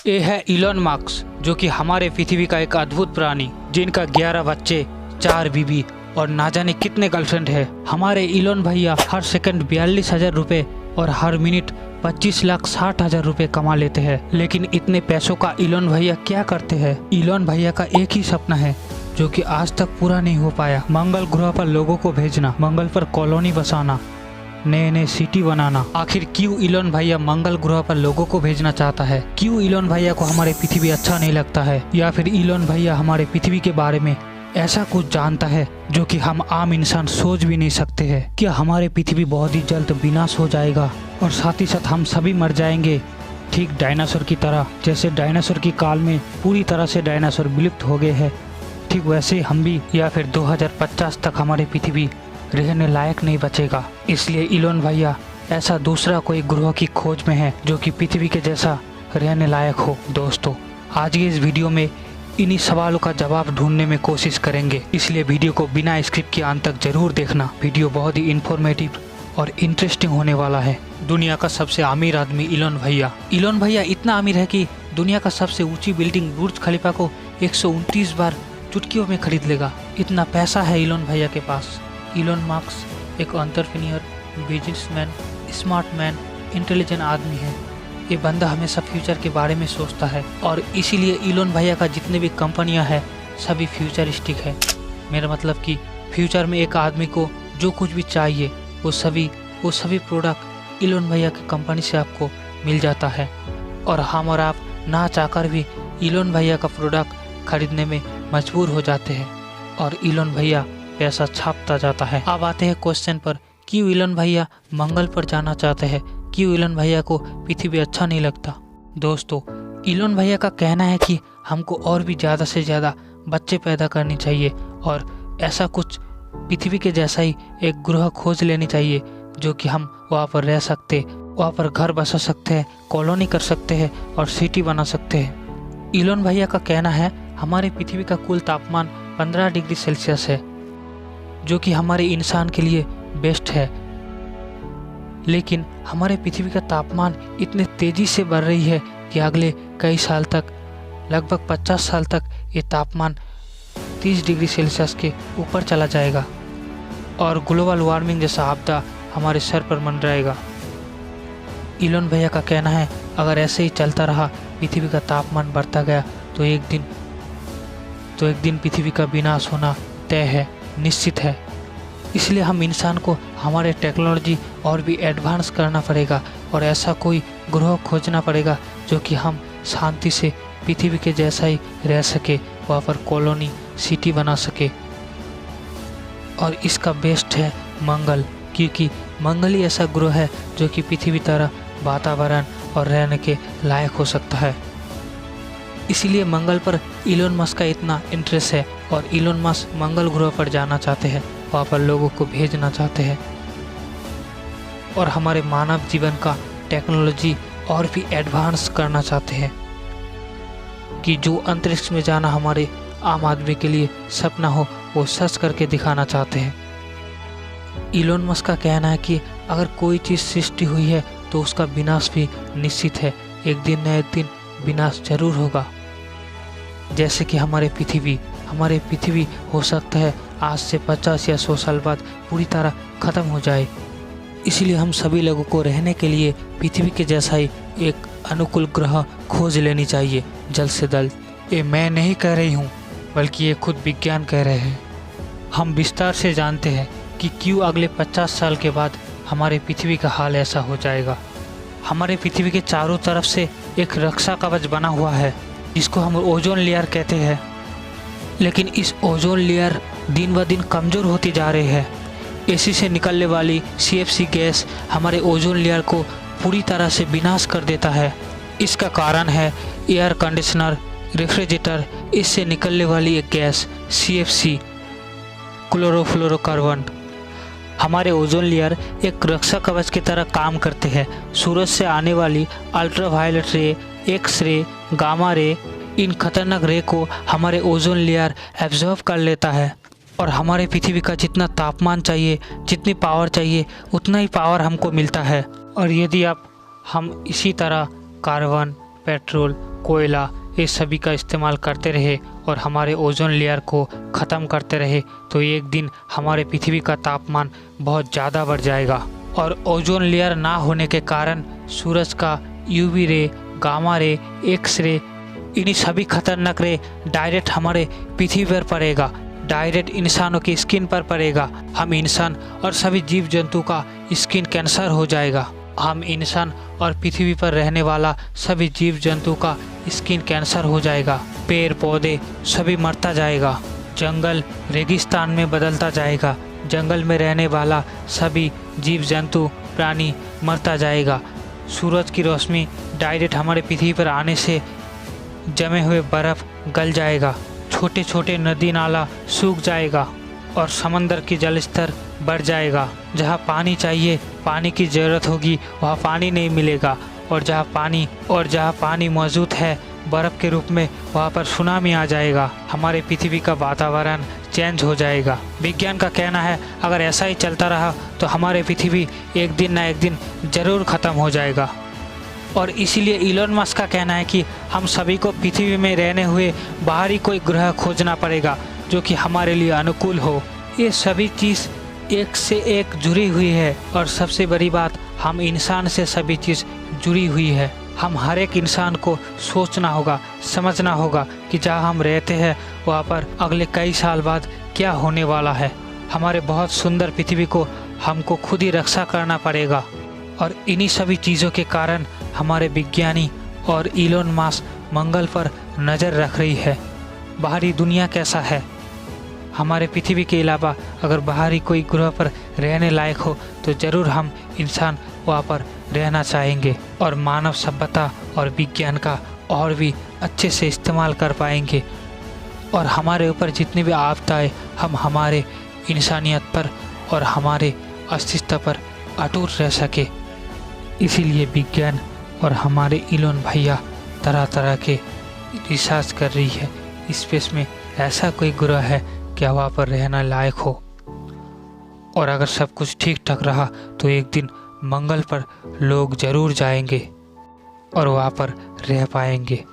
ये है Elon Musk, जो कि हमारे पृथ्वी का एक अद्भुत प्राणी, जिनका 11 बच्चे, 4 बीबी और ना जाने कितने गर्लफ्रेंड है। हमारे इलॉन भैया हर सेकंड 42,000 रुपए और हर मिनट 25,60,000 रुपए कमा लेते हैं। लेकिन इतने पैसों का इलॉन भैया क्या करते हैं? इलॉन भैया का एक ही सपना है जो कि आज तक पूरा नहीं हो पाया। मंगल ग्रह पर लोगों को भेजना, मंगल पर कॉलोनी बसाना, नए नए सिटी बनाना। आखिर क्यों इलॉन भैया मंगल ग्रह पर लोगों को भेजना चाहता है? क्यों इलॉन भैया को हमारे पृथ्वी अच्छा नहीं लगता है? या फिर इलॉन भैया हमारे पृथ्वी के बारे में ऐसा कुछ जानता है जो कि हम आम इंसान सोच भी नहीं सकते हैं? क्या हमारे पृथ्वी बहुत ही जल्द विनाश हो जाएगा और साथ ही साथ हम सभी मर जाएंगे, ठीक डायनासोर की तरह? जैसे डायनासोर की काल में पूरी तरह से डायनासोर विलुप्त हो गए हैं, ठीक वैसे हम भी। या फिर 2050 तक हमारी पृथ्वी रहने लायक नहीं बचेगा। इसलिए इलॉन भैया ऐसा दूसरा कोई ग्रह की खोज में है जो कि पृथ्वी के जैसा रहने लायक हो। दोस्तों, आज के इस वीडियो में इन्हीं सवालों का जवाब ढूंढने में कोशिश करेंगे, इसलिए वीडियो को बिना स्क्रिप्ट के अंत तक जरूर देखना। वीडियो बहुत ही इंफॉर्मेटिव और इंटरेस्टिंग होने वाला है। दुनिया का सबसे अमीर आदमी इलॉन भैया। इलॉन भैया इतना अमीर है कि दुनिया का सबसे ऊंची बिल्डिंग बुर्ज खलीफा को 129 बार चुटकियों में खरीद लेगा। इतना पैसा है इलॉन भैया के पास। इलॉन मस्क एक entrepreneur, businessman, smart man, intelligent आदमी है। ये बंदा हमेशा फ्यूचर के बारे में सोचता है और इसीलिए इलॉन भैया का जितने भी कंपनियां हैं सभी फ्यूचरिस्टिक है। मेरा मतलब कि फ्यूचर में एक आदमी को जो कुछ भी चाहिए वो सभी प्रोडक्ट इलॉन भैया की कंपनी से आपको मिल जाता है। और हम और आप ना चाहकर भी इलॉन भैया का प्रोडक्ट खरीदने में मजबूर हो जाते हैं और इलॉन भैया पैसा छापता जाता है। अब आते हैं क्वेश्चन पर, क्यों इलॉन भैया मंगल पर जाना चाहते हैं? क्यों इलॉन भैया को पृथ्वी अच्छा नहीं लगता? दोस्तों, इलॉन भैया का कहना है कि हमको और भी ज़्यादा से ज़्यादा बच्चे पैदा करनी चाहिए और ऐसा कुछ पृथ्वी के जैसा ही एक ग्रह खोज लेनी चाहिए जो कि हम वहाँ पर रह सकते, वहाँ पर घर बसा सकते हैं, कॉलोनी कर सकते हैं और सिटी बना सकते हैं। इलॉन भैया का कहना है हमारे पृथ्वी का कुल तापमान 15 डिग्री सेल्सियस है, जो कि हमारे इंसान के लिए बेस्ट है। लेकिन हमारे पृथ्वी का तापमान इतने तेज़ी से बढ़ रही है कि अगले कई साल तक, लगभग 50 साल तक ये तापमान 30 डिग्री सेल्सियस के ऊपर चला जाएगा और ग्लोबल वार्मिंग जैसा आपदा हमारे सर पर मंडराएगा। इलॉन भैया का कहना है अगर ऐसे ही चलता रहा, पृथ्वी का तापमान बढ़ता गया तो एक दिन पृथ्वी का विनाश होना तय है, निश्चित है। इसलिए हम इंसान को हमारे टेक्नोलॉजी और भी एडवांस करना पड़ेगा और ऐसा कोई ग्रह खोजना पड़ेगा जो कि हम शांति से पृथ्वी के जैसा ही रह सके, वहाँ पर कॉलोनी, सिटी बना सके। और इसका बेस्ट है मंगल, क्योंकि मंगल ही ऐसा ग्रह है जो कि पृथ्वी तरह वातावरण और रहने के लायक हो सकता है। इसीलिए मंगल पर इलॉन मस्क का इतना इंटरेस्ट है और इलॉन मस्क मंगल ग्रह पर जाना चाहते हैं, वहाँ पर लोगों को भेजना चाहते हैं और हमारे मानव जीवन का टेक्नोलॉजी और भी एडवांस करना चाहते हैं कि जो अंतरिक्ष में जाना हमारे आम आदमी के लिए सपना हो, वो सच करके दिखाना चाहते हैं। इलॉन मस्क का कहना है कि अगर कोई चीज़ सृष्टि हुई है तो उसका विनाश भी निश्चित है। एक दिन न एक दिन विनाश जरूर होगा। जैसे कि हमारे पृथ्वी हो सकता है आज से 50 या 100 साल बाद पूरी तरह ख़त्म हो जाए। इसलिए हम सभी लोगों को रहने के लिए पृथ्वी के जैसा ही एक अनुकूल ग्रह खोज लेनी चाहिए जल्द से जल्द। ये मैं नहीं कह रही हूँ, बल्कि ये खुद विज्ञान कह रहे हैं। हम विस्तार से जानते हैं कि क्यों अगले 50 साल के बाद हमारे पृथ्वी का हाल ऐसा हो जाएगा। हमारे पृथ्वी के चारों तरफ से एक रक्षा कवच बना हुआ है जिसको हम ओजोन लेयर कहते हैं। लेकिन इस ओजोन लेयर दिन ब दिन कमज़ोर होती जा रही है। एसी से निकलने वाली CFC गैस हमारे ओजोन लेयर को पूरी तरह से विनाश कर देता है। इसका कारण है एयर कंडीशनर, रेफ्रिजरेटर, इससे निकलने वाली एक गैस CFC, क्लोरोफ्लोरोकार्बन। हमारे ओजोन लेयर एक रक्षा कवच की तरह काम करते हैं। सूरज से आने वाली अल्ट्रावायलेट रे, एक्स रे, गामा रे, इन खतरनाक रे को हमारे ओजोन लेयर एब्जॉर्ब कर लेता है और हमारे पृथ्वी का जितना तापमान चाहिए, जितनी पावर चाहिए, उतना ही पावर हमको मिलता है। और यदि हम इसी तरह कार्बन, पेट्रोल, कोयला ये सभी का इस्तेमाल करते रहे और हमारे ओजोन लेयर को ख़त्म करते रहे तो एक दिन हमारे पृथ्वी का तापमान बहुत ज़्यादा बढ़ जाएगा। और ओजोन लेयर ना होने के कारण सूरज का UV ray, gamma ray, X ray, इन्हीं सभी खतरनाक रे डायरेक्ट हमारे पृथ्वी पर पड़ेगा, डायरेक्ट इंसानों की स्किन पर पड़ेगा। हम इंसान और सभी जीव जंतु का स्किन कैंसर हो जाएगा। हम इंसान और पृथ्वी पर रहने वाला सभी जीव जंतु का स्किन कैंसर हो जाएगा। पेड़ पौधे सभी मरता जाएगा, जंगल रेगिस्तान में बदलता जाएगा, जंगल में रहने वाला सभी जीव जंतु प्राणी मरता जाएगा। सूरज की रोशनी डायरेक्ट हमारे पृथ्वी पर आने से जमे हुए बर्फ़ गल जाएगा, छोटे छोटे नदी नाला सूख जाएगा और समंदर की जल स्तर बढ़ जाएगा। जहाँ पानी चाहिए, पानी की ज़रूरत होगी, वहाँ पानी नहीं मिलेगा और जहाँ पानी मौजूद है बर्फ़ के रूप में, वहाँ पर सुनामी आ जाएगा। हमारे पृथ्वी का वातावरण चेंज हो जाएगा। विज्ञान का कहना है अगर ऐसा ही चलता रहा तो हमारे पृथ्वी एक दिन ना एक दिन ज़रूर ख़त्म हो जाएगा। और इसीलिए इलोन मस्क का कहना है कि हम सभी को पृथ्वी में रहने हुए बाहरी कोई ग्रह खोजना पड़ेगा जो कि हमारे लिए अनुकूल हो। ये सभी चीज़ एक से एक जुड़ी हुई है और सबसे बड़ी बात, हम इंसान से सभी चीज़ जुड़ी हुई है। हम हर एक इंसान को सोचना होगा, समझना होगा कि जहाँ हम रहते हैं वहाँ पर अगले कई साल बाद क्या होने वाला है। हमारे बहुत सुंदर पृथ्वी को हमको खुद ही रक्षा करना पड़ेगा। और इन्हीं सभी चीज़ों के कारण हमारे विज्ञानी और इलोन मस्क मंगल पर नज़र रख रही है। बाहरी दुनिया कैसा है, हमारे पृथ्वी के अलावा अगर बाहरी कोई ग्रह पर रहने लायक हो तो ज़रूर हम इंसान वहाँ पर रहना चाहेंगे और मानव सभ्यता और विज्ञान का और भी अच्छे से इस्तेमाल कर पाएंगे। और हमारे ऊपर जितनी भी आपदाएं, हम हमारे इंसानियत पर और हमारे अस्तित्व पर अटूट रह सके। इसीलिए विज्ञान और हमारे इलोन भैया तरह तरह के रिसर्च कर रही है। स्पेस में ऐसा कोई ग्रह है क्या वहाँ पर रहना लायक हो, और अगर सब कुछ ठीक ठाक रहा तो एक दिन मंगल पर लोग ज़रूर जाएंगे और वहाँ पर रह पाएंगे।